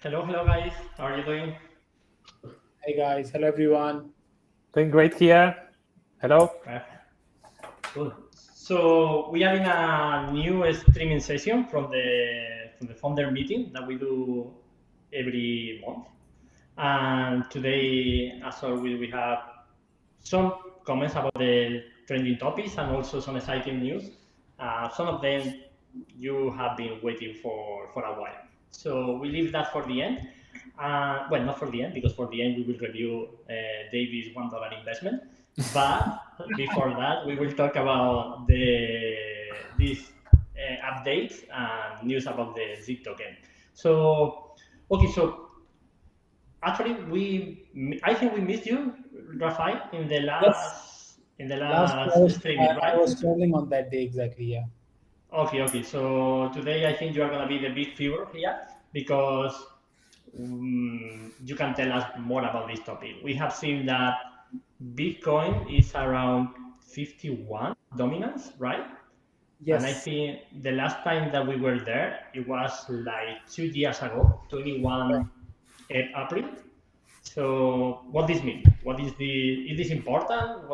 Hello guys. How are you doing? Hey guys, hello everyone. Doing great here. Hello. Uh, Good. So we are in a new streaming session from the founder meeting that we do every month. And today, as always, we have some comments about the trending topics and also some exciting news. Some of them you have been waiting for a while. So we leave that for the end. Well, not for the end, because for the end we will review David's $1 investment. But before that, we will talk about these updates and news about the Zig token. So, okay, so actually, I think we missed you, Rafael, Yes, in the last I last was streaming, I right? was traveling on that day exactly. Yeah. Okay. So today I think you are gonna be the big figure here because you can tell us more about this topic. We have seen that Bitcoin is around 51 dominance, right? And I Yes. think the last time that we were there, it was like 2 years ago, 21 April. So what this mean? What is is this important?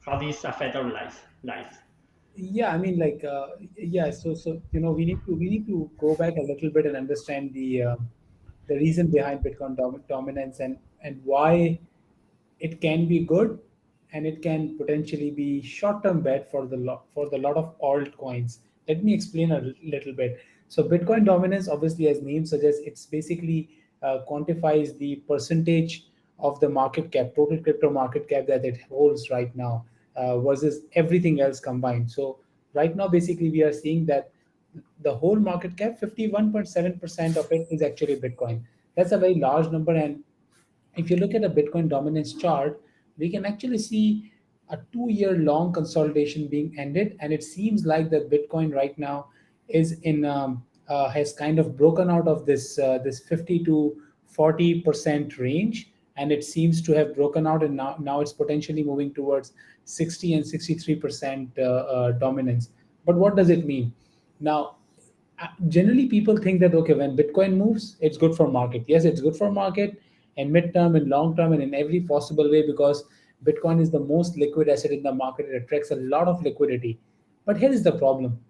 How this affect our life? Yeah, I mean, yeah. So we need to go back a little bit and understand the reason behind Bitcoin dominance and why it can be good and it can potentially be short-term bet for the lot of altcoins. Let me explain a little bit. So Bitcoin dominance, obviously, as name suggests, it's basically quantifies the percentage of the market cap, total crypto market cap that it holds right now versus everything else combined. So right now, basically, we are seeing that the whole market cap, 51.7% of it is actually Bitcoin. That's a very large number, and if you look at a Bitcoin dominance chart, we can actually see a 2 year long consolidation being ended. And it seems like that Bitcoin right now is has kind of broken out of this 50 to 40% range. And it seems to have broken out, and now it's potentially moving towards 60 and 63% dominance. But what does it mean? Now, generally people think that okay, when Bitcoin moves, it's good for market. Yes, it's good for market and midterm and long term and in every possible way, because Bitcoin is the most liquid asset in the market. It attracts a lot of liquidity. But here is the problem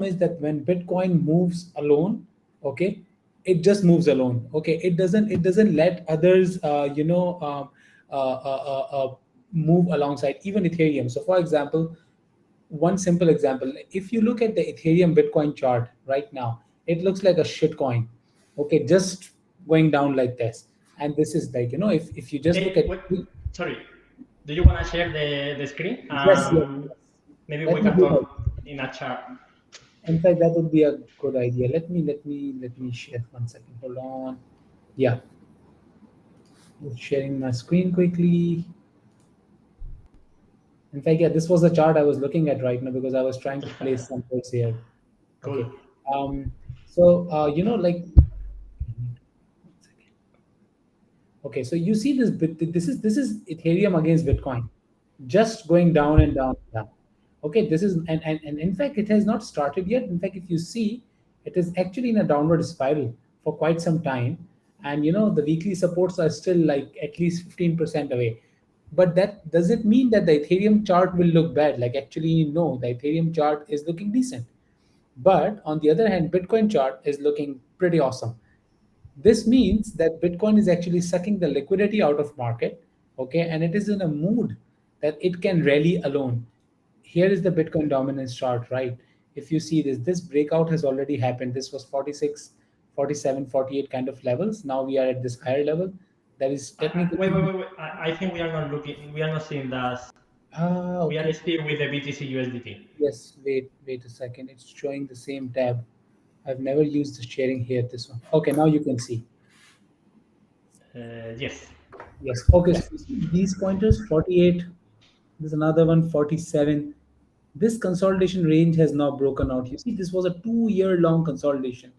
is that when Bitcoin moves alone, okay, it just moves alone. Okay, it doesn't let others move alongside, even Ethereum. So for example, one simple example, if you look at the Ethereum Bitcoin chart right now, it looks like a shit coin. Okay, just going down like this. And this is like, if you just look at, Wait, sorry. Do you wanna share the screen? yes, yes, yes. Maybe we Let me can do that. talk in a chat. In fact, that would be a good idea. Let me share 1 second. Hold on. Yeah, just sharing my screen quickly. In fact, yeah, this was the chart I was looking at right now because I was trying to place some notes here. Okay. Cool. So like, okay, so you see this is Ethereum against Bitcoin, just going down and down and down. Okay, this is and in fact it has not started yet. In fact, if you see, it is actually in a downward spiral for quite some time, and the weekly supports are still like at least 15% away. But that doesn't mean that the Ethereum chart will look bad. Like actually, no, the Ethereum chart is looking decent. But on the other hand, Bitcoin chart is looking pretty awesome. This means that Bitcoin is actually sucking the liquidity out of market, okay, and it is in a mood that it can rally alone. Here is the Bitcoin dominance chart, right? If you see this breakout has already happened. This was 46, 47, 48 kind of levels. Now we are at this higher level. That is technically, Wait. I think we are not looking. We are not seeing that. We are okay. still with the BTC USDT. Yes, wait a second. It's showing the same tab. I've never used the sharing here. This one. Okay, now you can see. Yes. Yes. Okay. So you see these pointers, 48. There's another one, 47. This consolidation range has now broken out. You see, this was a 2 year long consolidation.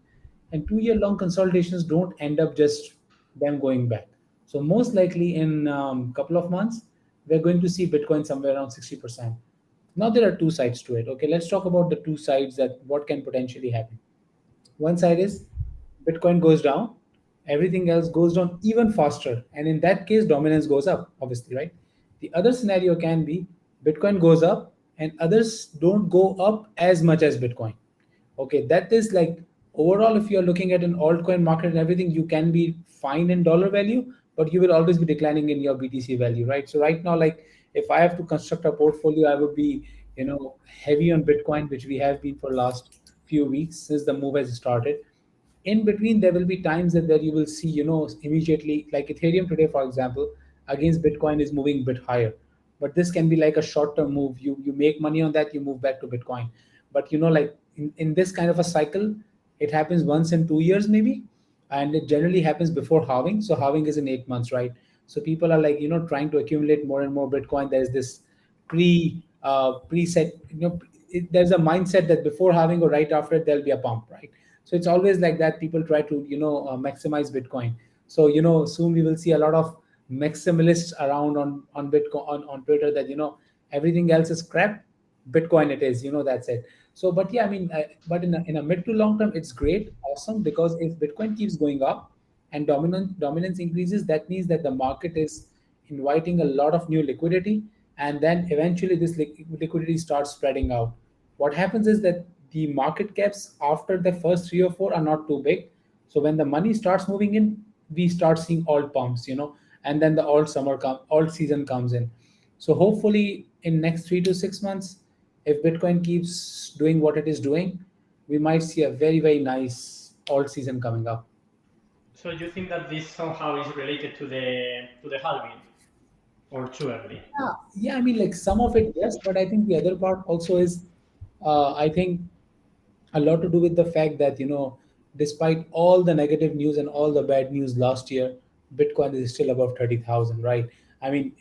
And 2 year long consolidations don't end up just them going back. So most likely in a couple of months, we're going to see Bitcoin somewhere around 60%. Now there are two sides to it. Okay, let's talk about the two sides that what can potentially happen. One side is Bitcoin goes down, everything else goes down even faster. And in that case, dominance goes up, obviously, right? The other scenario can be Bitcoin goes up and others don't go up as much as Bitcoin. Okay, that is like overall, if you're looking at an altcoin market and everything, you can be fine in dollar value, but you will always be declining in your BTC value, right? So right now, like if I have to construct a portfolio, I would be, heavy on Bitcoin, which we have been for last few weeks since the move has started. In between, there will be times that where you will see, immediately, like Ethereum today, for example, against Bitcoin is moving a bit higher. But this can be like a short-term move. You make money on that, you move back to Bitcoin. But like in this kind of a cycle, it happens once in 2 years maybe, and it generally happens before halving. So halving is in 8 months, right? So people are like trying to accumulate more and more Bitcoin. There's this preset, there's a mindset that before halving or right after it, there'll be a pump, right? So it's always like that. People try to maximize Bitcoin. So soon we will see a lot of maximalists around on Bitcoin on Twitter that everything else is crap, Bitcoin it is. That's it. So, but yeah, I mean, but in a mid to long term, it's great, awesome, because if Bitcoin keeps going up and dominance increases, that means that the market is inviting a lot of new liquidity, and then eventually this liquidity starts spreading out. What happens is that the market caps after the first three or four are not too big. So when the money starts moving in, we start seeing alt pumps, and then the alt season comes in. So hopefully in next 3 to 6 months, if Bitcoin keeps doing what it is doing, we might see a very, very nice alt season coming up. So you think that this somehow is related to the halving, or too early? Yeah, I mean, like some of it, yes, but I think the other part also is, I think a lot to do with the fact that despite all the negative news and all the bad news last year, Bitcoin is still above 30,000, right? I mean,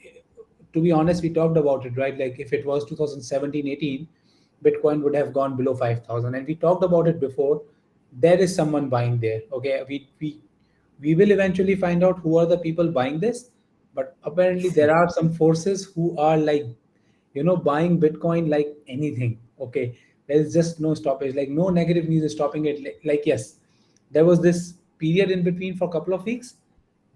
to be honest, we talked about it, right? Like if it was 2017-18, Bitcoin would have gone below 5,000, and we talked about it before. There is someone buying there. Okay, we will eventually find out who are the people buying this, but apparently there are some forces who are like buying Bitcoin like anything. Okay, there's just no stoppage, like no negative news is stopping it. Like yes, there was this period in between for a couple of weeks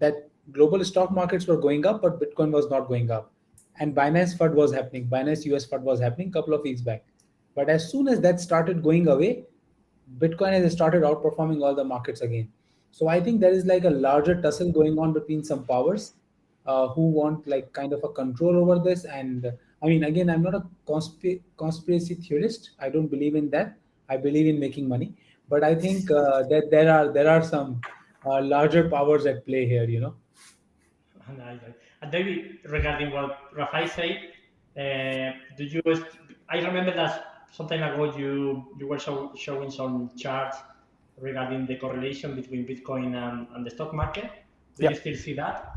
that global stock markets were going up but Bitcoin was not going up, and Binance US FUD was happening a couple of weeks back. But as soon as that started going away, Bitcoin has started outperforming all the markets again. So I think there is like a larger tussle going on between some powers who want like kind of a control over this. And I mean, again, I'm not a conspiracy theorist. I don't believe in that. I believe in making money. But I think that there are some larger powers at play here. And David, regarding what Rafael said, do you? I remember that some time ago you were showing some charts regarding the correlation between Bitcoin and the stock market. Do you still see that?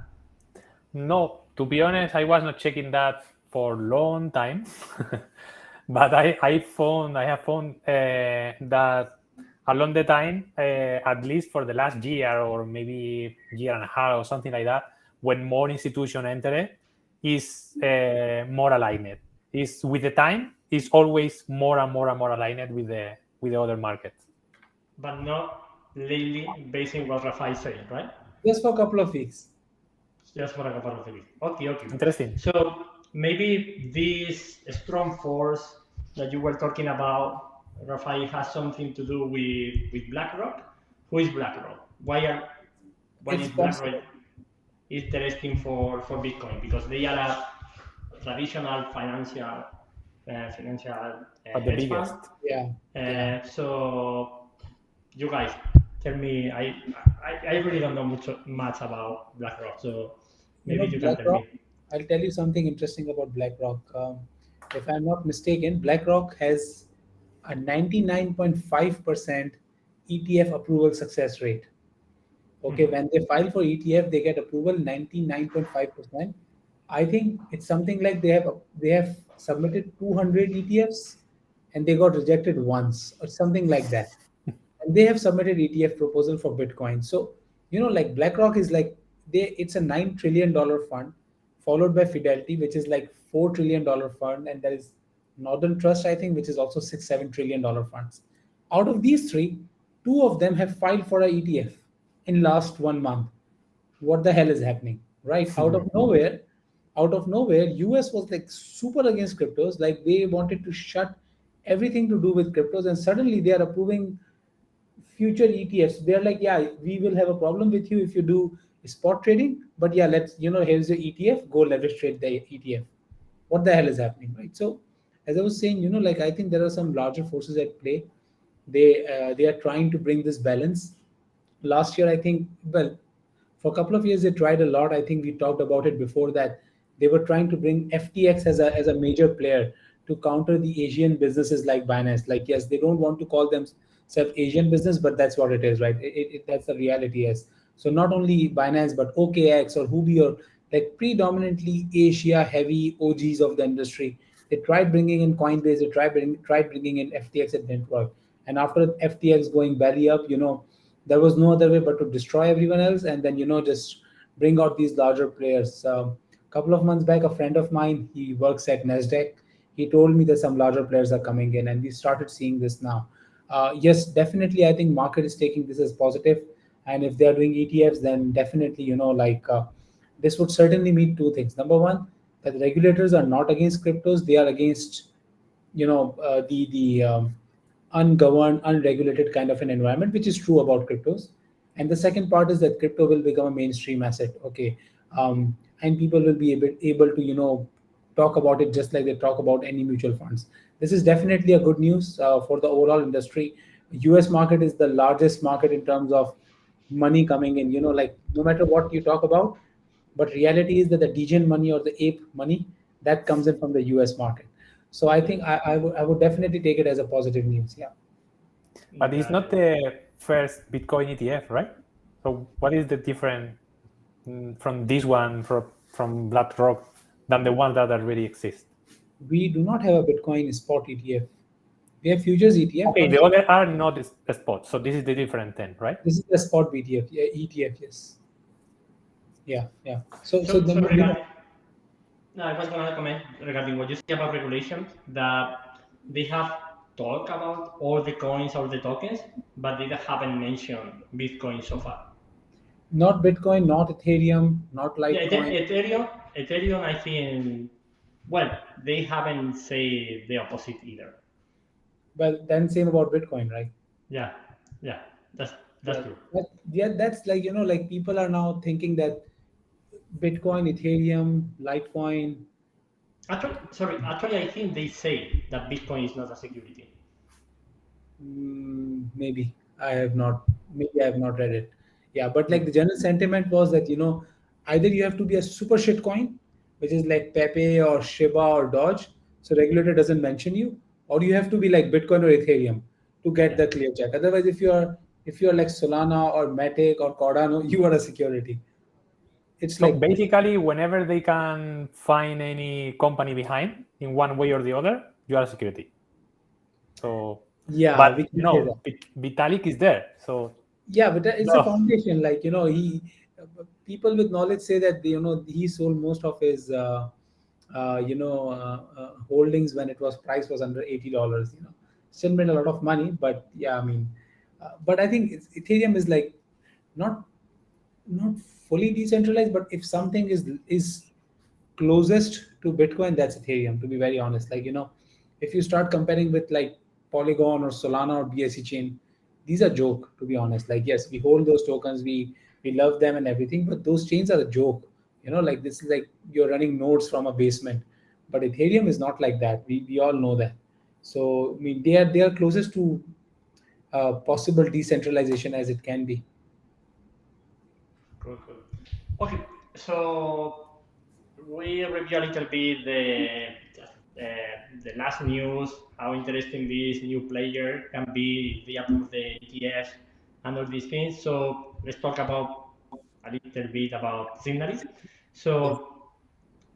No, to be honest, I was not checking that for a long time, but I have found that along the time, at least for the last year or maybe year and a half or something like that, when more institutions enter it, is more aligned. Is with the time is always more and more and more aligned with the other markets. But not lately, based on what Rafael said, right? Just for a couple of weeks. Just for a couple of weeks. Okay. Interesting. So maybe this strong force that you were talking about, Rafael, has something to do with BlackRock. Who is BlackRock? Why is BlackRock interesting for Bitcoin? Because they are a traditional financial But the hedge biggest. fund. Yeah. So you guys tell me. I really don't know much about BlackRock. So maybe you can tell me. I'll tell you something interesting about BlackRock. If I'm not mistaken, BlackRock has a 99.5% ETF approval success rate. Okay, when they file for ETF, they get approval 99.5%. I think it's something like they have submitted 200 ETFs and they got rejected once or something like that. And they have submitted ETF proposal for Bitcoin. So, like BlackRock is like it's a $9 trillion fund, followed by Fidelity, which is like $4 trillion fund, and there is Northern Trust, I think, which is also $6-7 trillion funds. Out of these three, two of them have filed for a ETF in last 1 month. What the hell is happening, right? Out of nowhere, US was like super against cryptos, like they wanted to shut everything to do with cryptos, and suddenly they are approving future ETFs. They're like, yeah, we will have a problem with you if you do spot trading, but yeah, let's, here's your ETF, go leverage trade the ETF. What the hell is happening, right? So, as I was saying, like I think there are some larger forces at play. They are trying to bring this balance. Last year, I think, well, for a couple of years they tried a lot. I think we talked about it before that they were trying to bring FTX as a major player to counter the Asian businesses like Binance. Like, yes, they don't want to call themselves Asian business, but that's what it is, right? That's the reality. Yes. So not only Binance but OKX or Hubi, or like predominantly Asia heavy OGs of the industry. They tried bringing in Coinbase. They tried bringing in FTX. It didn't work. And after FTX going belly up, there was no other way but to destroy everyone else, and then just bring out these larger players. A couple of months back, a friend of mine, he works at Nasdaq. He told me that some larger players are coming in, and we started seeing this now. Yes, definitely, I think market is taking this as positive, and if they are doing ETFs, then definitely, this would certainly mean two things. Number one, that regulators are not against cryptos; they are against the ungoverned, unregulated kind of an environment, which is true about cryptos. And the second part is that crypto will become a mainstream asset. Okay, and people will be able to talk about it just like they talk about any mutual funds. This is definitely a good news for the overall industry. U.S. market is the largest market in terms of money coming in. Like no matter what you talk about, but reality is that the degen money or the ape money that comes in from the US market. So I think I would definitely take it as a positive news. Yeah. But it's not the first Bitcoin ETF, right? So what is the difference from this one, from BlackRock, than the ones that already exist? We do not have a Bitcoin spot ETF. We have futures ETF. Okay, the other are not a spot. So this is the different thing, right? This is the spot BTF, yeah, ETF, yes. Yeah, yeah. So no, I was going to comment regarding what you say about regulations, that they have talked about all the coins or the tokens, but they haven't mentioned Bitcoin so far. not Bitcoin, not Ethereum, not Yeah, Litecoin. Ethereum, I think, well, they haven't said the opposite either. Well, then same about Bitcoin, right? Yeah, yeah, that's Yeah, true. that's like like people are now thinking that Bitcoin, Ethereum, Litecoin. Actually, I think they say that Bitcoin is not a security. Maybe I have not. Maybe I have not read it. Yeah, but like the general sentiment was that either you have to be a super shit coin, which is like Pepe or Shiba or Doge, so regulator doesn't mention you, or you have to be like Bitcoin or Ethereum to get Yeah. the clear check. Otherwise, if you're like Solana or Matic or Cardano, you are a security. It's So like basically, whenever they can find any company behind in one way or the other, you are a security. So, yeah, we but can say that. Vitalik is there. So Yeah, but it's a no. foundation. Like he people with knowledge say that he sold most of his holdings when it was price was under $80. Still made a lot of money, but yeah, I mean, but I think Ethereum is like not not fully decentralized, but if something is closest to Bitcoin, that's Ethereum. To be very honest, like if you start comparing with like Polygon or Solana or BSC chain, these are joke. To be honest, like yes, we hold those tokens, we love them and everything, but those chains are a joke. Like this is like you're running nodes from a basement, but Ethereum is not like that. We all know that. So I mean, they are closest to possible decentralization as it can be. Cool, cool. Okay, so we review a little bit the last news, how interesting this new player can be if they approve the ETFs and all these things. So let's talk about a little bit about Zignaly. Yes. So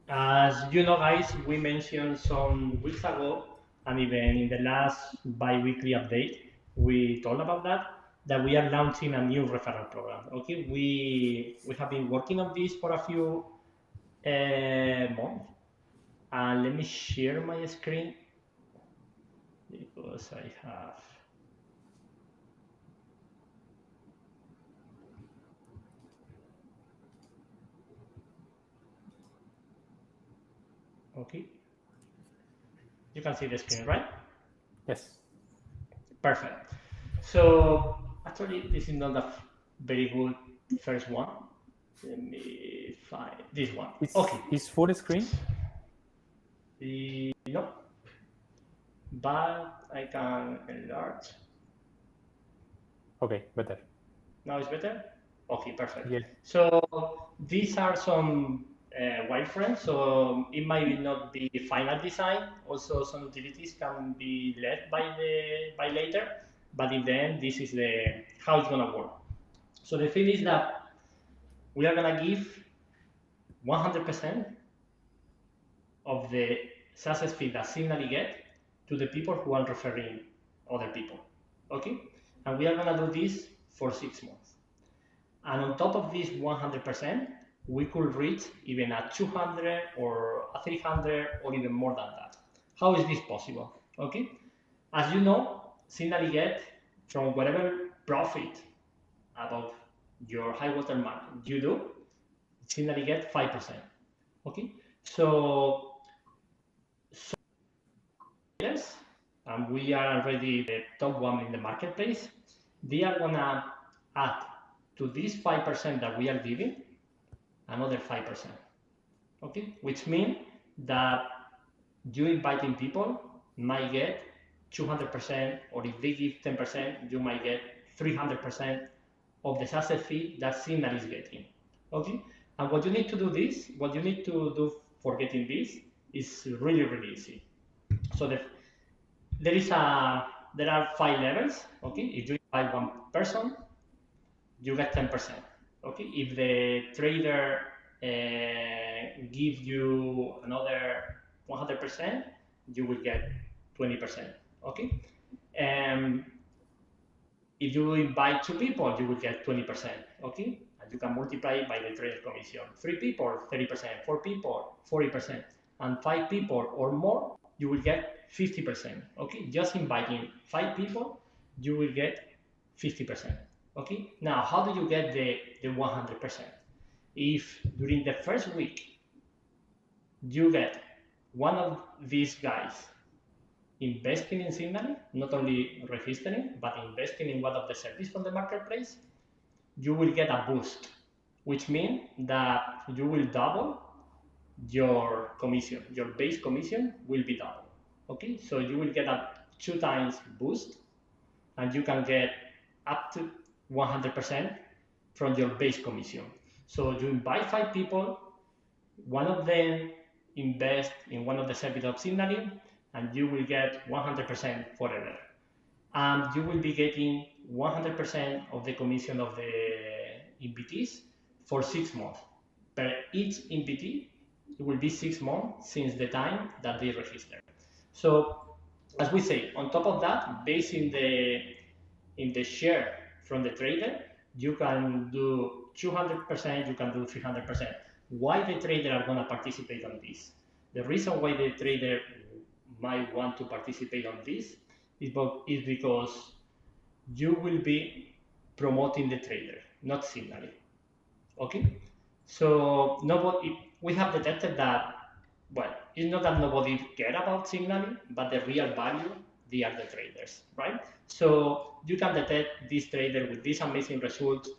as you know, guys, we mentioned some weeks ago, and even in the last bi-weekly update, we told about that we are launching a new referral program. Okay, we have been working on this for a few months. Let me share my screen because I have. Okay. You can see the screen, right? Yes. Perfect. So actually, this is not a very good first one. Let me find this one. Okay. Is full screen? No, but I can enlarge. Okay, better. Now it's better? Okay, perfect. Yeah. So these are some wireframes, so it might not be final design. Also, some utilities can be led by later, but in the end, this is the how it's gonna work. So the thing is that we are gonna give 100% of the success fee that Zignaly get to the people who are referring other people. Okay, and we are gonna do this for 6 months. And on top of this 100%, we could reach even a 200 or a 300 or even more than that. How is this possible? Okay, as you know, Zignaly get from whatever profit above your high water mark you do, Zignaly get 5%. Okay, so yes, and we are already the top one in the marketplace. They are gonna add to this 5% that we are giving another 5%. Okay, which means that you inviting people might get 200%, or if they give 10%, you might get 300% of the success fee that Zignaly is getting. Okay, and what you need to do for getting this is really, really easy. So there are 5 levels. Okay, if you invite one person, you get 10%. Okay, if the trader gives you another 100%, you will get 20%. Okay, if you invite 2 people, you will get 20%. Okay, and you can multiply it by the trader commission. 3 people, 30%. 4 people, 40%, and 5 people or more, you will get 50%. Okay, just inviting 5 people, you will get 50%. Okay, now how do you get the 100%? If during the first week you get one of these guys investing in Zignaly, not only registering, but investing in one of the services from the marketplace, you will get a boost, which means that you will double your commission. Your base commission will be double. Okay, so you will get a 2 times boost, and you can get up to 100% from your base commission. So you invite 5 people, one of them invest in one of the services of Zignaly, and you will get 100% forever. And you will be getting 100% of the commission of the InvITs for 6 months. Per each InvIT, it will be 6 months since the time that they register. So, as we say, on top of that, based in the share from the trader, you can do 200%, you can do 300%. Why the trader are going to participate on this? The reason why the trader might want to participate on this is because you will be promoting the trader, not Zignaly. Okay? So we have detected that, well, it's not that nobody cares about Zignaly, but the real value, they are the traders, right? So you can detect this trader with these amazing results,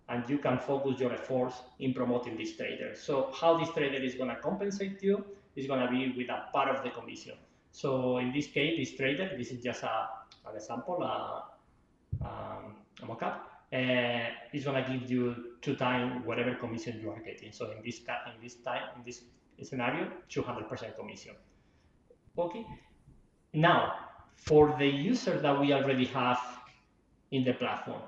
and you can focus your efforts in promoting this trader. So how this trader is going to compensate you is going to be with a part of the commission. So in this case, this trader, this is just an example, a mock-up, is going to give you 2 times whatever commission you are getting. So in this scenario, 200% commission. Okay. Now, for the user that we already have in the platform,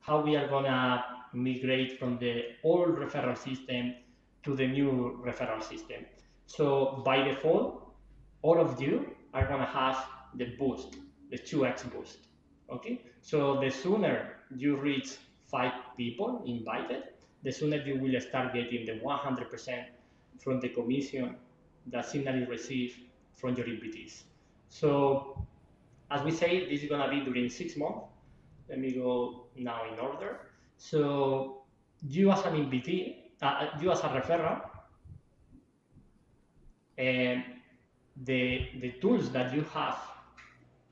how we are gonna migrate from the old referral system to the new referral system. So by default, all of you are gonna have the boost, the 2x boost. Okay, so the sooner you reach 5 people invited, the sooner you will start getting the 100% from the commission that Zignaly receives from your InvITs. So as we say, this is gonna be during 6 months. Let me go now in order. So you as an InvIT, you as a referral, the tools that you have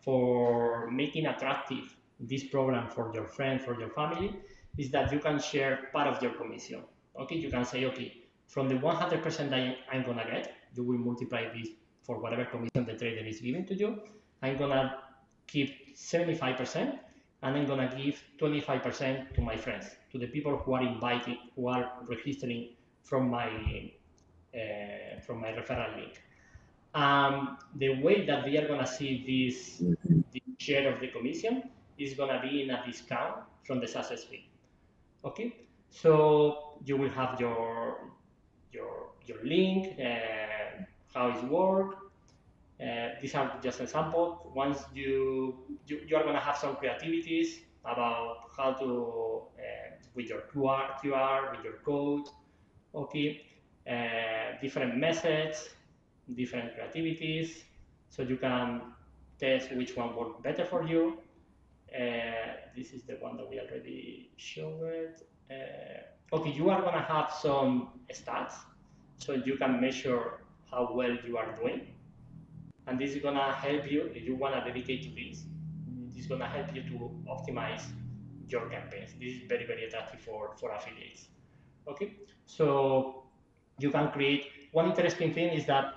for making attractive this program for your friends, for your family, is that you can share part of your commission. Okay, you can say, okay, from the 100% that I'm gonna get, you will multiply this for whatever commission the trader is giving to you. I'm gonna keep 75%, and I'm gonna give 25% to my friends, to the people who are invited, who are registering from my referral link. The way that they are gonna see this share of the commission is gonna be in a discount from the success fee. Okay, so you will have your link, how it works. These are just examples. Once you are gonna have some creativities about how to with your QR, with your code. Okay, different methods, different creativities, so you can test which one works better for you. This is the one that we already showed. Okay, you are gonna have some stats, so you can measure how well you are doing, and this is gonna help you if you wanna dedicate to this. This is gonna help you to optimize your campaigns. This is very, very attractive for affiliates. Okay, so you can create. One interesting thing is that,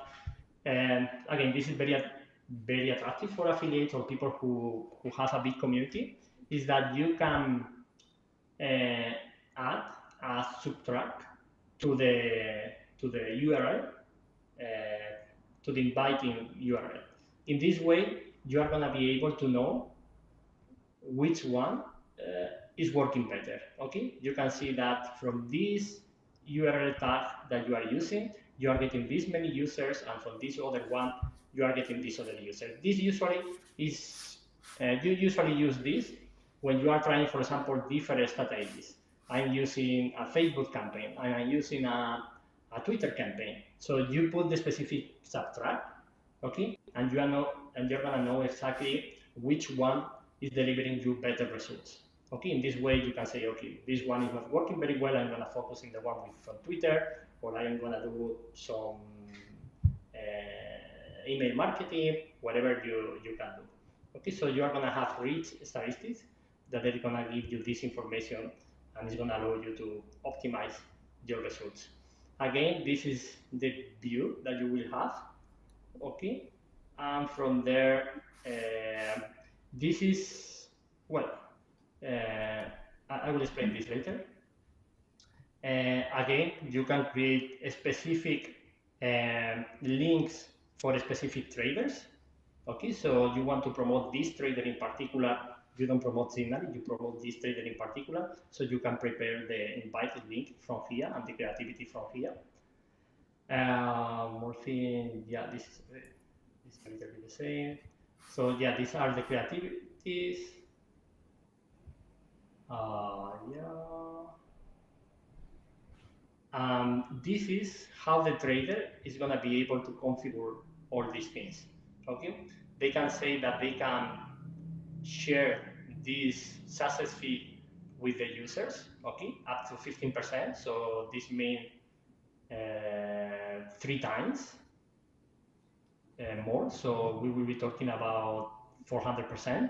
again, this is very attractive for affiliates or people who have a big community, is that you can add a subtract to the URL, to the inviting URL. In this way, you are going to be able to know which one is working better. Okay, you can see that from this URL tag that you are using, you are getting this many users, and from this other one, you are getting this other user. This usually is, you usually use this when you are trying, for example, different strategies. I'm using a Facebook campaign, and I'm using a Twitter campaign. So you put the specific subtract, okay, and you're gonna know exactly which one is delivering you better results. Okay, in this way you can say, okay, this one is not working very well, I'm gonna focus in the one from Twitter, or I'm gonna do some email marketing, whatever you can do. Okay, so you are gonna have rich statistics that are gonna give you this information, and it's gonna allow you to optimize your results. Again, this is the view that you will have. Okay, and from there, this is, well, I will explain this later. Again, you can create a specific links for specific traders. Okay, so you want to promote this trader in particular, you don't promote Zignaly, you promote this trader in particular, so you can prepare the invited link from here and the creativity from here. More thing, yeah, this is a little bit the same. So yeah, these are the creativities. This is how the trader is going to be able to configure all these things. Okay, they can say that they can share this success fee with the users. Okay, up to 15%. So this means 3 times more. So we will be talking about 400%.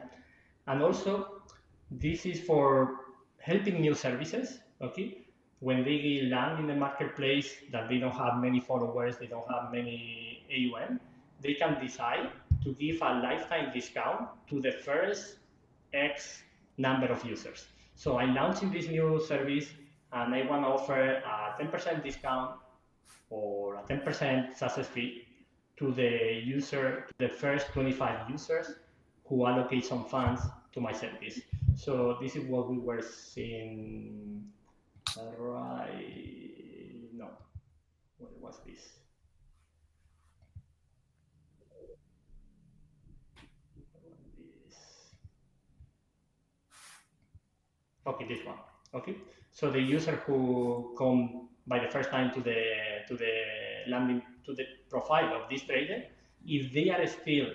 And also, this is for helping new services. Okay, when they land in the marketplace that they don't have many followers, they don't have many AUM, they can decide to give a lifetime discount to the first X number of users. So I'm launching this new service and I want to offer a 10% discount or a 10% success fee to the user, to the first 25 users who allocate some funds to my service. So this is what we were seeing, right? No, what was this? Okay, this one. Okay, so the user who come by the first time to the landing, to the profile of this trader, if they are still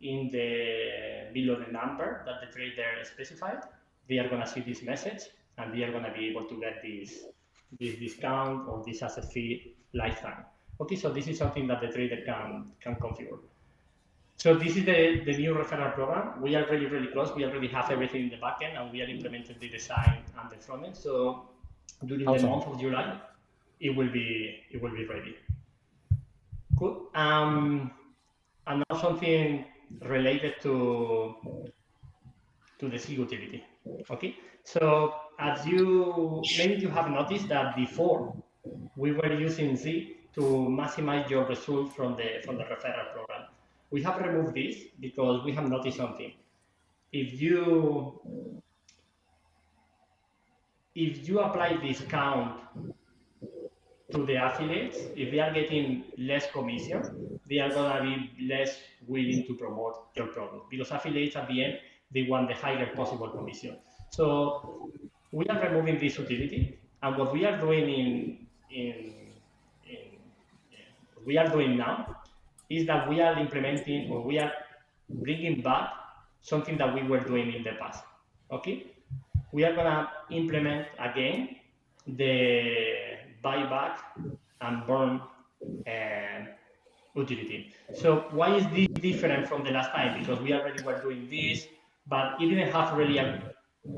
in the below the number that the trader specified, they are going to see this message and they are going to be able to get this discount or this asset fee lifetime. Okay, so this is something that the trader can configure. So this is the new referral program. We are really, really close. We already have everything in the backend, and we are implementing the design and the front end. So during the month of July, it will be ready. Cool. And now something related to the Z utility. Okay. So as maybe you have noticed that before we were using Z to maximize your result from the referral program. We have removed this because we have noticed something. If you apply discount to the affiliates, if they are getting less commission, they are gonna be less willing to promote your product because affiliates at the end they want the higher possible commission. So we are removing this utility, and what we are doing what we are doing now is that we are implementing, or we are bringing back something that we were doing in the past. Okay, we are gonna implement again the buyback and burn utility. So why is this different from the last time? Because we already were doing this, but it didn't have really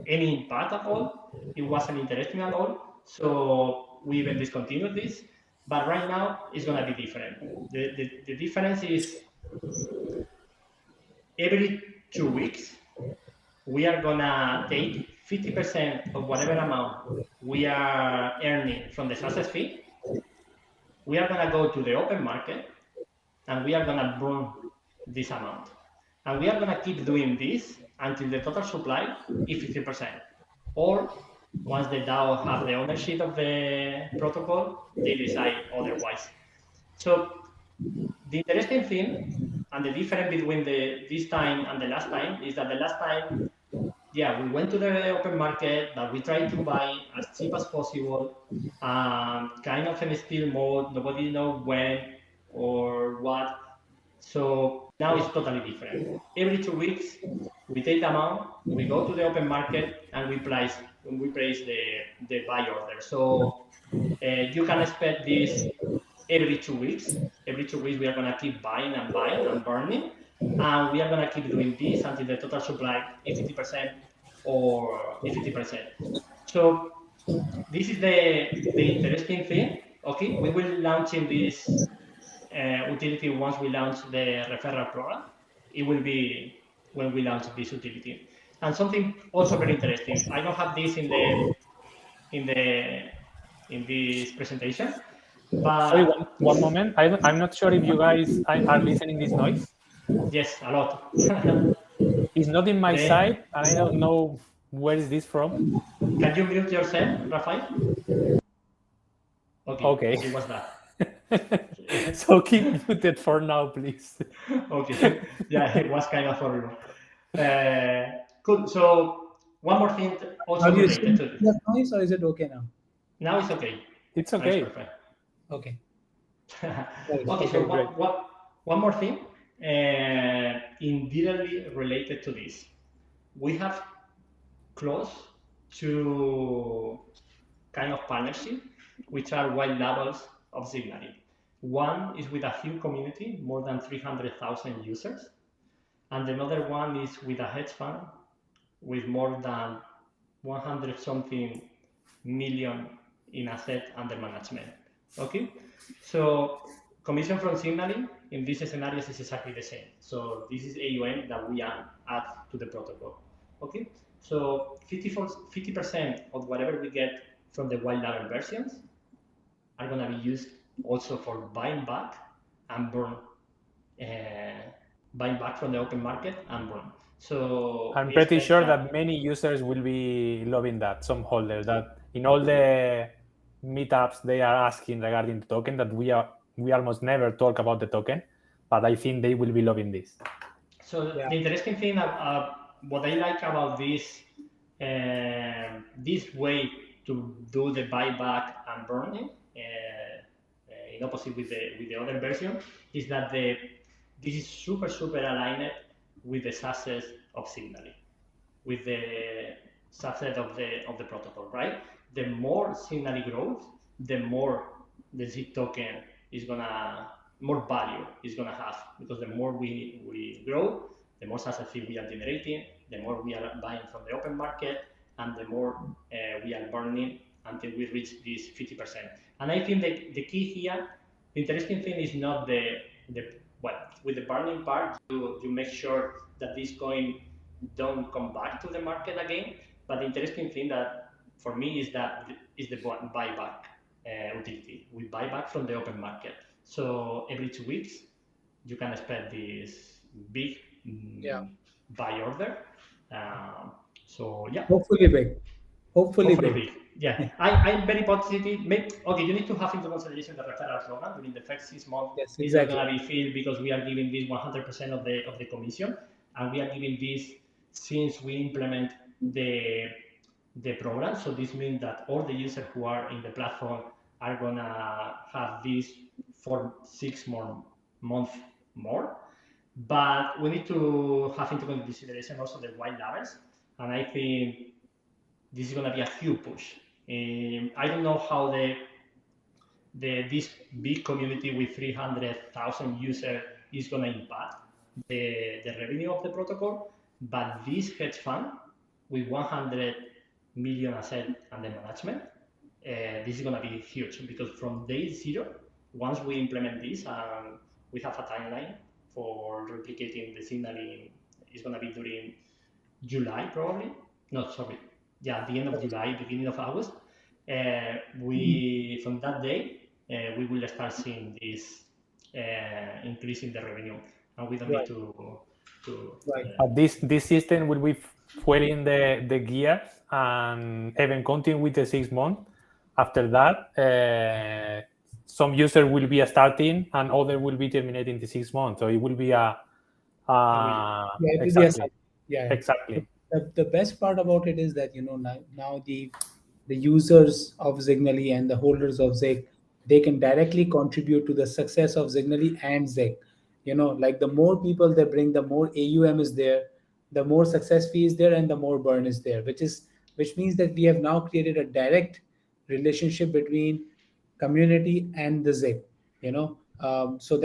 any impact at all. It wasn't interesting at all. So we even discontinued this. But right now it's gonna be different. The difference is every 2 weeks we are gonna take 50% of whatever amount we are earning from the success fee. We are gonna go to the open market and we are gonna burn this amount. And we are gonna keep doing this until the total supply is 50%. Or once the DAO have the ownership of the protocol, they decide otherwise. So the interesting thing and the difference between this time and the last time is that the last time, yeah, we went to the open market, but we tried to buy as cheap as possible, kind of in a still mode, nobody knows when or what. So now it's totally different. Every 2 weeks, we take the amount, we go to the open market, and we place the buy order. So you can expect this every 2 weeks. Every 2 weeks, we are going to keep buying and buying and burning. And we are going to keep doing this until the total supply is 50% or 50%. So this is the interesting thing. Okay, we will launch in this utility once we launch the referral program. It will be when we launch this utility. And something also very interesting. I don't have this in this presentation, but sorry, one moment. I'm not sure if you guys are listening this noise. Yes, a lot. It's not in my side, and I don't know where is this from. Can you mute yourself, Rafael? Okay. It was that. So keep muted for now, please. Okay. Yeah, it was kind of horrible. Cool. So one more thing also related to this. That noise, or is it okay now? Now it's okay. It's okay. It's perfect. Okay. Okay. So one more thing, indirectly related to this, we have close to kind of partnership, which are white labels of Zignaly. One is with a huge community, more than 300,000 users, and another one is with a hedge fund with more than 100 something million in asset under management. Okay, so commission from Zignaly in these scenarios is exactly the same. So this is AUM that we add to the protocol. Okay, so 50% of whatever we get from the white label versions are going to be used also for buying back and burn, buying back from the open market and burn. So I'm pretty sure that many users will be loving that, some holders, that in all the meetups they are asking regarding the token, that we almost never talk about the token, but I think they will be loving this. So the interesting thing, what I like about this way to do the buyback and burning, in opposite with the other version, is that this is super aligned with the success of Zignaly, with the success of the protocol, right? The more Zignaly grows, the more the Z token more value is gonna have, because the more we grow, the more success fee we are generating, the more we are buying from the open market, and the more we are burning until we reach this 50%. And I think that the key here, the interesting thing is not the well, with the burning part, you make sure that this coin don't come back to the market again. But the interesting thing that for me is the buyback utility. We buy back from the open market. So every 2 weeks, you can expect this big buy order. So yeah. Hopefully big. Hopefully big. Big. Yeah, I'm very positive. Okay, you need to have into consideration the referral program during the first 6 months. Yes, It's not gonna be filled because we are giving this 100% of the commission, and we are giving this since we implement the program. So this means that all the users who are in the platform are gonna have this for 6 more months more. But we need to have into consideration also the white labels, and I think this is going to be a huge push. I don't know how this big community with 300,000 users is going to impact the revenue of the protocol, but this hedge fund with 100 million asset under management, this is going to be huge, because from day zero, once we implement this, we have a timeline for replicating the Zignaly. It's going to be during July probably. No, sorry. Yeah, at the end of July, beginning of August. From that day, we will start seeing this increase in the revenue, and we don't need to. This system will be fueling the gears and even continue with the 6 months. After that, some users will be starting and others will be terminating the 6 months. So it will be exactly. The best part about it is that now the users of Zignaly and the holders of Zig, they can directly contribute to the success of Zignaly and Zig. Like the more people they bring, the more AUM is there, the more success fee is there, and the more burn is there, which means that we have now created a direct relationship between community and the Zig. So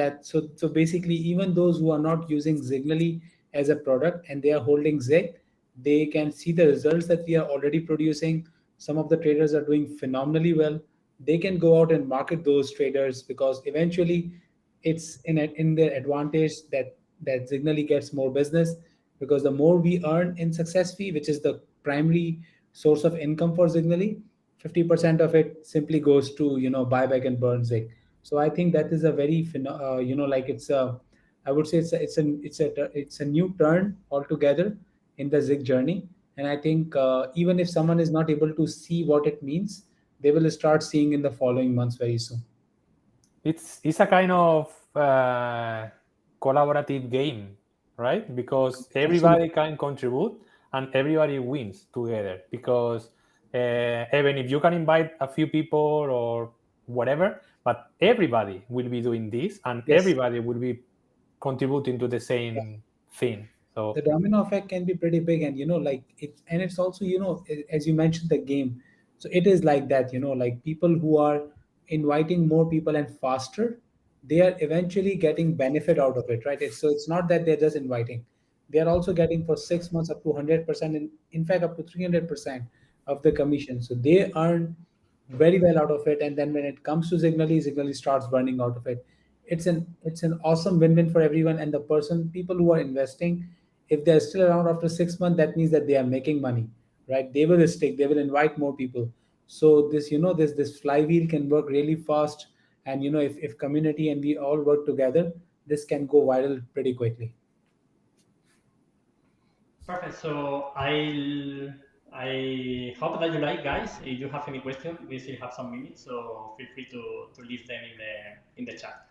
basically, even those who are not using Zignaly as a product and they are holding Zig, they can see the results that we are already producing. Some of the traders are doing phenomenally well. They can go out and market those traders, because eventually it's in their advantage that Zignaly gets more business, because the more we earn in success fee, which is the primary source of income for Zignaly, 50% of it simply goes to buyback and burn Zig. So I think that is a very like it's a, I would say it's a new turn altogether in the Zig journey. And I think even if someone is not able to see what it means, they will start seeing in the following months very soon. It's a kind of collaborative game, right? Because everybody can contribute and everybody wins together. Because even if you can invite a few people or whatever, but everybody will be doing this and everybody will be contributing to the same thing. So the domino effect can be pretty big, and it's also as you mentioned the game, so it is like that. Like people who are inviting more people and faster, they are eventually getting benefit out of it, right? It's not that they're just inviting, they are also getting for 6 months up to 100%, in fact up to 300% of the commission. So they earn very well out of it, and then when it comes to Zignaly starts burning out of it. It's an awesome win-win for everyone, and the people who are investing, if they're still around after 6 months, that means that they are making money, right? They will stick, they will invite more people. So this flywheel can work really fast, and if community and we all work together, this can go viral pretty quickly. Perfect. So I hope that you like, guys. If you have any questions, we still have some minutes, so feel free to leave them in the chat.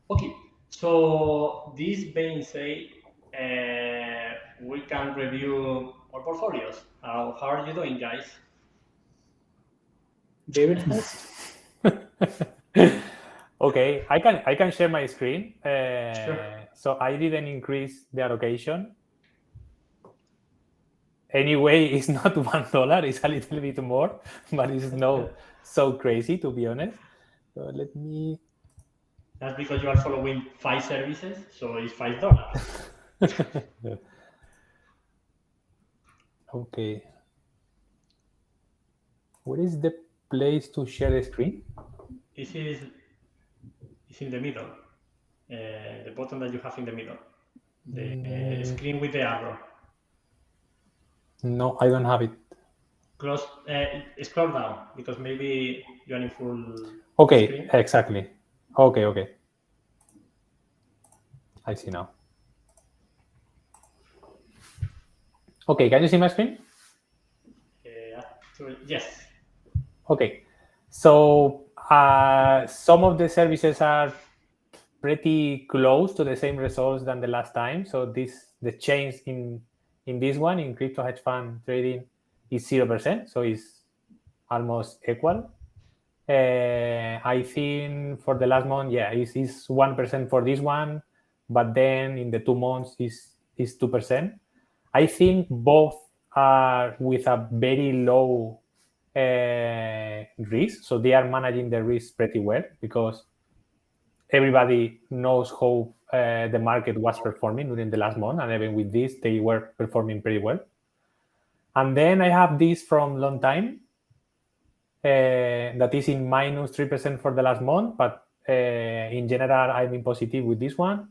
Okay. So this being said, we can review our portfolios. How are you doing, guys? David first. Okay, I can share my screen. Sure. So I didn't increase the allocation. Anyway, it's not $1; it's a little bit more, but it's not so crazy, to be honest. So let me That's because you are following 5 services, so it's $5. Okay. Where is the place to share the screen? This is in the middle. The button that you have in the middle. The screen with the arrow. No, I don't have it. Close. Scroll down because maybe you are in full Okay, screen. exactly. Okay. I see now. Okay, can you see my screen? Yes. Okay, so some of the services are pretty close to the same results than the last time. So the change in this one in crypto hedge fund trading is 0%. So it's almost equal. I think for the last month, yeah, it's 1% for this one, but then in the 2 months is 2%. I think both are with a very low risk, so they are managing the risk pretty well because everybody knows how the market was performing during the last month, and even with this, they were performing pretty well. And then I have this from long time that is in minus 3% for the last month, but in general, I'm in positive with this one.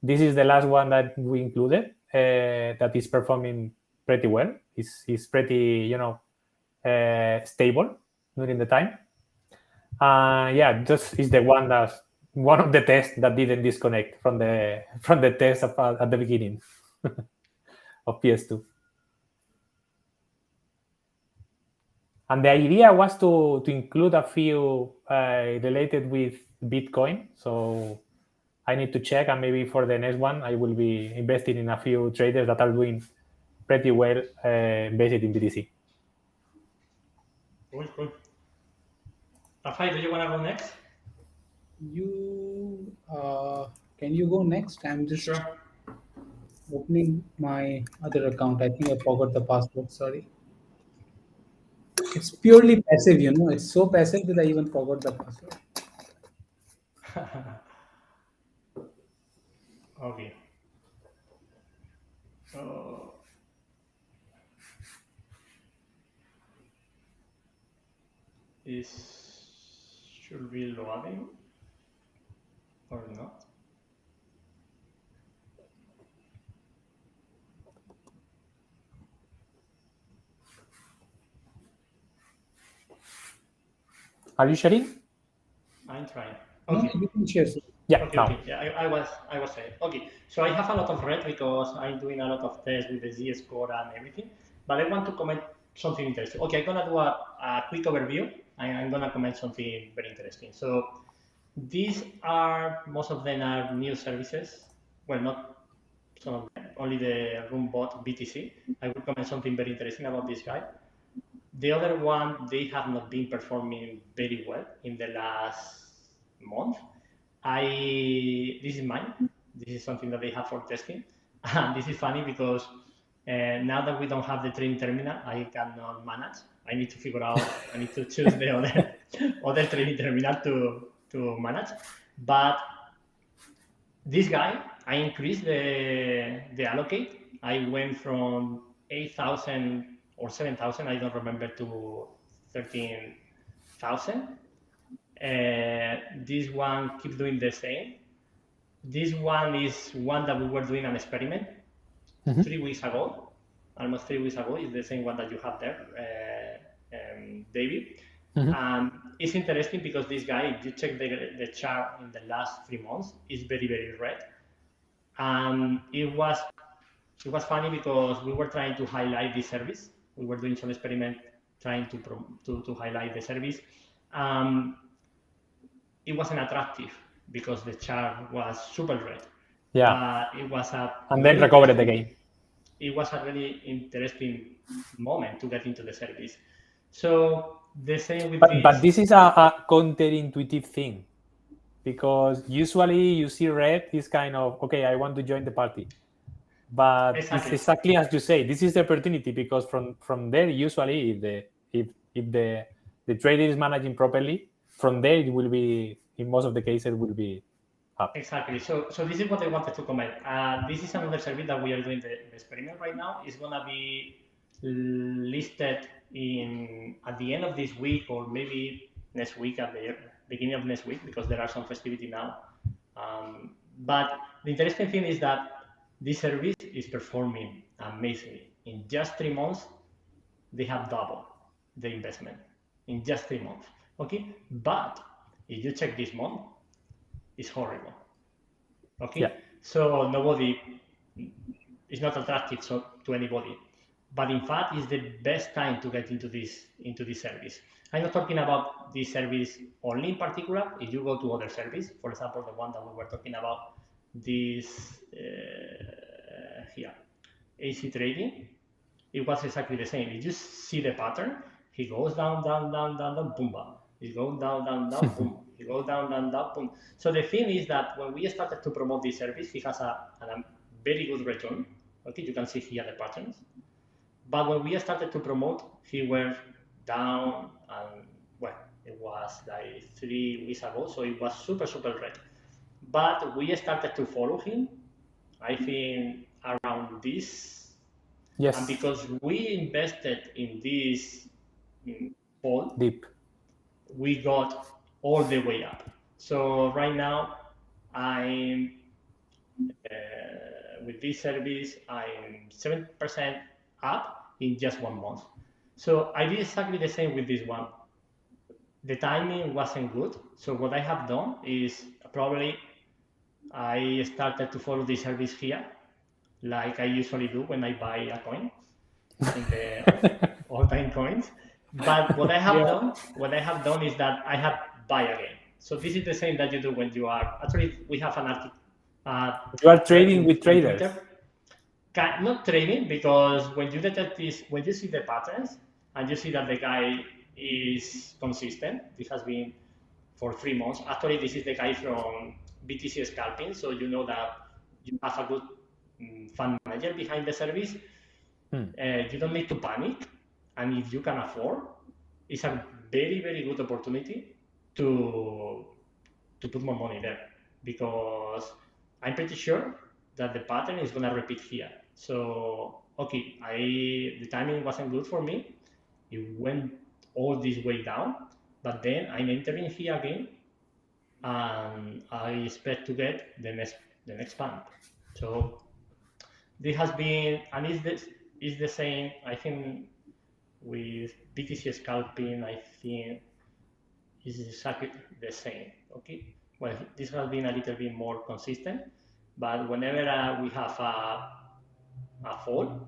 This is the last one that we included that is performing pretty well. It's pretty, stable during the time. Yeah, this is the one that's one of the tests that didn't disconnect from the test at the beginning of PS2. And the idea was to include a few related with Bitcoin. So I need to check, and maybe for the next one, I will be investing in a few traders that are doing pretty well based in BTC. Cool. Rafael, do you want to go next? Can you go next? I'm just opening my other account. I think I forgot the password. Sorry. It's purely passive, It's so passive that I even forgot the password. Okay. This should be loading or not. Are you sharing? I'm trying. No, Okay. you can share. Yeah. Okay. Yeah, I was saying. Okay, so I have a lot of red because I'm doing a lot of tests with the Z score and everything. But I want to comment something interesting. Okay, I'm gonna do a quick overview. I'm gonna comment something very interesting. So these are, most of them are new services. Well, not some of them, only the room bot BTC. I will comment something very interesting about this guy. The other one, they have not been performing very well in the last month. This is mine. This is something that they have for testing. And this is funny because now that we don't have the trading terminal, I cannot manage. I need to figure out, I need to choose the other trading terminal to manage. But this guy, I increased the allocate. I went from 8,000 or 7,000, I don't remember, to 13,000. This one keeps doing the same. This one is one that we were doing an experiment 3 weeks ago, almost 3 weeks ago. It's the same one that you have there, David. It's interesting because this guy, if you check the chart in the last 3 months, is very, very red. It was funny because we were trying to highlight this service. We were doing some experiment trying to highlight the service. It wasn't attractive because the chart was super red. Yeah. It was and then recovered it again. It was a really interesting moment to get into the service. So the same with this. But this is a counterintuitive thing, because usually you see red is kind of, okay, I want to join the party. But it's exactly as you say, this is the opportunity, because from there, usually if the trader is managing properly, from there it will be, in most of the cases, will be app. Exactly. So this is what I wanted to comment. This is another service that we are doing the experiment right now. It's gonna be listed in at the end of this week or maybe next week at the beginning of next week because there are some festivity now. But the interesting thing is that this service is performing amazingly. In just 3 months, they have doubled the investment in just 3 months. Okay, but if you check this month, it's horrible. Okay, Yeah. so nobody is not attractive to anybody. But in fact, it's the best time to get into this service. I'm not talking about this service only in particular. If you go to other service, for example, the one that we were talking about, this here, AC trading, it was exactly the same. If you see the pattern, he goes down, down, down, down, down, boom, bam. He goes down, down, down, boom. He goes down, down, down, boom. So the thing is that when we started to promote this service, he has a very good return. Okay, you can see here the patterns. But when we started to promote, he went down, and well, it was like 3 weeks ago, so it was super, super red. But we started to follow him, I think, around this. Yes. And because we invested in this fall, Deep. we got all the way up. So right now, I'm with this service, I'm 7% up in just 1 month. So I did exactly the same with this one. The timing wasn't good. So what I have done is probably I started to follow this service here, like I usually do when I buy a coin in the all-time coins. But what I have done is that I have buy again. So this is the same that you do when you are actually we have an article. You are trading with traders. Not trading, because when you detect this, when you see the patterns and you see that the guy is consistent, this has been for 3 months. Actually, this is the guy from BTC Scalping, so you know that you have a good fund manager behind the service. You don't need to panic, and if you can afford, it's a very, very good opportunity to put more money there, because I'm pretty sure that the pattern is gonna repeat here. So okay, the timing wasn't good for me. It went all this way down, but then I'm entering here again, and I expect to get the next pump. So this has been, and is the same. I think with BTC Scalping, I think is exactly the same. Okay, well, this has been a little bit more consistent, but whenever we have a fall,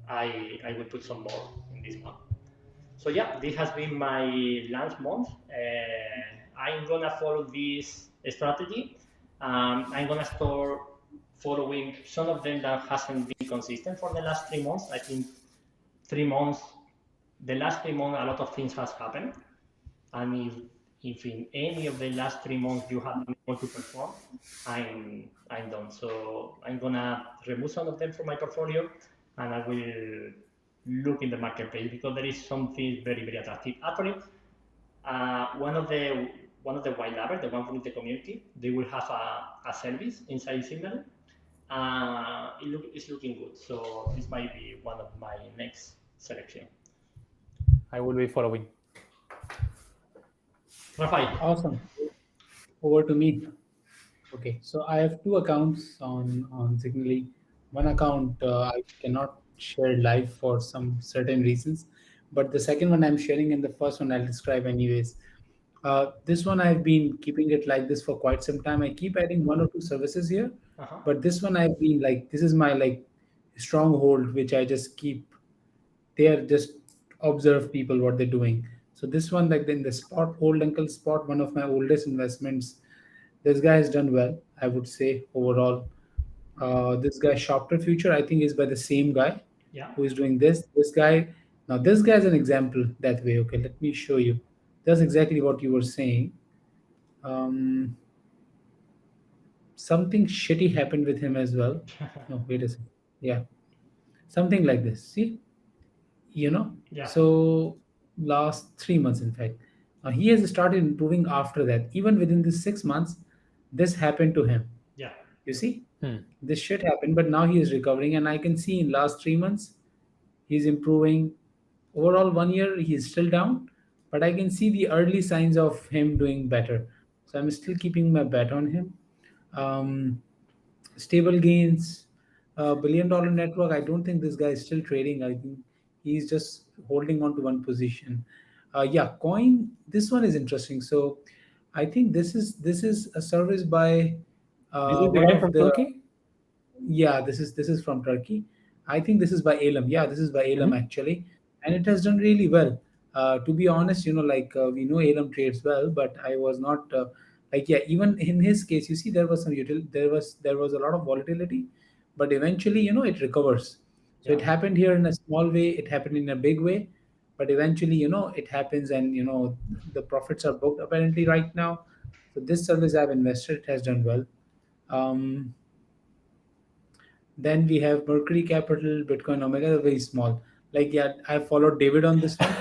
I will put some more in this month. So yeah, this has been my last month. I'm gonna follow this strategy. I'm gonna start following some of them that hasn't been consistent for the last 3 months. I think 3 months, the last 3 months, a lot of things has happened. And if in any of the last 3 months you have been able to perform, I'm done. So I'm gonna remove some of them from my portfolio, and I will look in the marketplace because there is something very, very attractive. Actually, one of the white labels, the one from the community, they will have a service inside Zignaly. It's looking good. So this might be one of my next selection. I will be following. Rafael. Awesome. Over to me. Okay, so I have two accounts on Zignaly. One account I cannot share live for some certain reasons, but the second one I'm sharing, and the first one I'll describe anyways. This one I've been keeping it like this for quite some time. I keep adding one or two services here, but this one I've been like, this is my like stronghold, which I just keep there, just observe people what they're doing. So this one, like in the spot, old uncle spot, one of my oldest investments, this guy has done well, I would say overall. This guy Shopper Future, I think, is by the same guy who is doing this. This guy, now this guy is an example that way. Okay, let me show you. That's exactly what you were saying. Something shitty happened with him as well. No, wait a second. Yeah, something like this. See, so last 3 months, in fact, he has started improving after that. Even within the 6 months, this happened to him. Yeah. You see, Hmm. this shit happened, but now he is recovering, and I can see in last 3 months he's improving. Overall, 1 year he's still down, but I can see the early signs of him doing better. So I'm still keeping my bet on him. Um, Stable gains, $1 billion network. I don't think this guy is still trading. I think he's just holding on to one position. Yeah, coin. This one is interesting. So I think this is a service by This is the one guy of from the, Turkey. yeah, this is from Turkey. I think this is by Elam. Yeah, this is by Elam Mhm. actually, and it has done really well. To be honest, like we know Elam trades well, but I was not like, yeah. Even in his case, you see, there was there was a lot of volatility, but eventually, it recovers. So it Yeah. happened here in a small way. It happened in a big way, but eventually, it happens, and the profits are booked apparently right now. So this service I've invested, it has done well. Um, then we have Mercury Capital, Bitcoin Omega, they're very small. Like, yeah, I followed David on this one.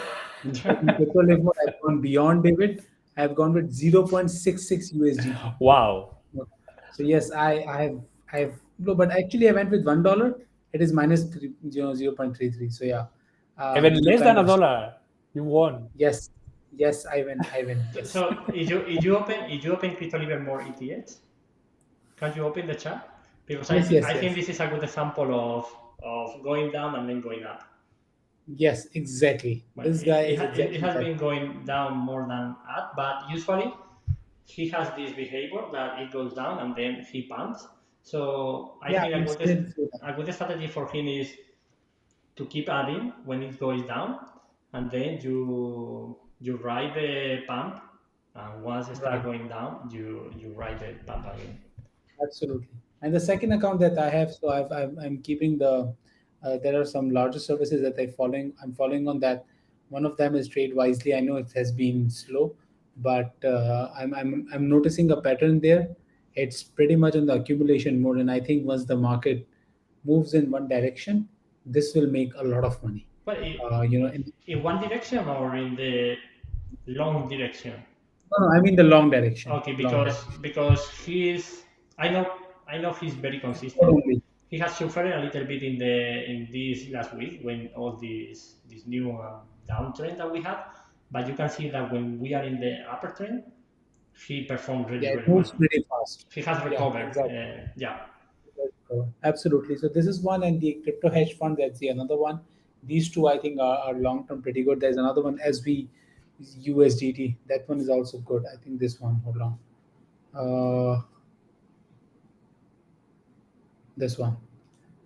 In fact, in crypto level, I've gone beyond David. I've gone with 0.66 USDT. Wow. Okay. So yes, I have no, but actually I went with $1. It is minus 0.33. So yeah, Even you less than kind a of, dollar, you won. yes, yes, I win. Yes, So if you open Crypto Libre more ETFs, can you open the chart? Because I yes, th- yes, I think yes, this is a good example of going down and then going up. yes, exactly. Well, This guy it, is ha- it it exactly has that. been going down more than up, but usually he has this behavior that it goes down and then he pumps. So I Yeah, think we've seen it before. a good strategy for him is to keep adding when it goes down, and then you ride the pump, and once it start Right. going down, you ride the pump again. Absolutely. And the second account that I have, so I'm keeping the. There are some larger services that I'm following on that. One of them is Trade Wisely. I know it has been slow, but I'm noticing a pattern there. It's pretty much on the accumulation mode, and I think once the market moves in one direction, this will make a lot of money. But In, in one direction or in the long direction? no, no, I mean the long direction. Okay, Long because I know he's very consistent. direction. He has suffered a little bit in this last week when all this new downtrend that we had, but you can see that when we are in the upper trend, he performed really Yeah, it really well. moves pretty fast. He has Yeah, recovered. exactly. Yeah. Absolutely. So this is one, and the crypto hedge fund, that's the another one. These two, I think, are long term pretty good. There's another one, SV USDT. That one is also good. I think this one. Hold on. Uh, this one.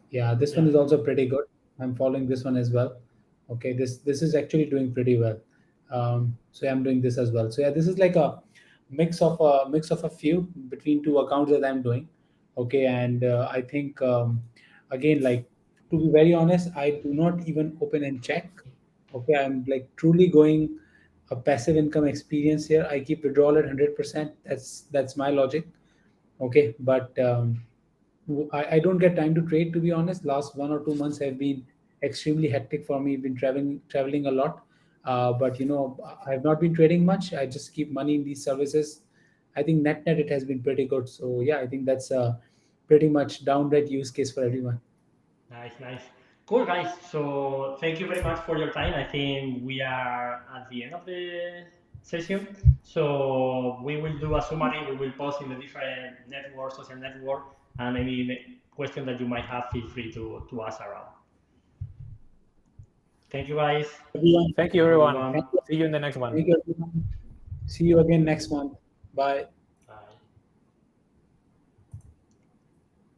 Yeah, this one Yeah. is also pretty good. I'm following this one as well. Okay, this is actually doing pretty well. So yeah, I'm doing this as well. So yeah, this is like a mix of a few between two accounts that I'm doing. Okay, and I think again, like, to be very honest, I do not even open and check. Okay, I'm like truly going a passive income experience here. I keep withdrawal at 100%. That's my logic. Okay, but I don't get time to trade, to be honest. Last 1 or 2 months have been extremely hectic for me. Been traveling a lot, but I have not been trading much. I just keep money in these services. I think net it has been pretty good. So yeah, I think that's a pretty much downright use case for everyone. Nice, nice. Cool, guys. So thank you very much for your time. I think we are at the end of the session. So we will do a summary. We will post in the different networks, social network, and any question that you might have, feel free to ask around. Thank you, guys. Everyone, Thank you, Have a good everyone. thank one. you, See you in the next one. thank you, everyone. See you again next month. Bye.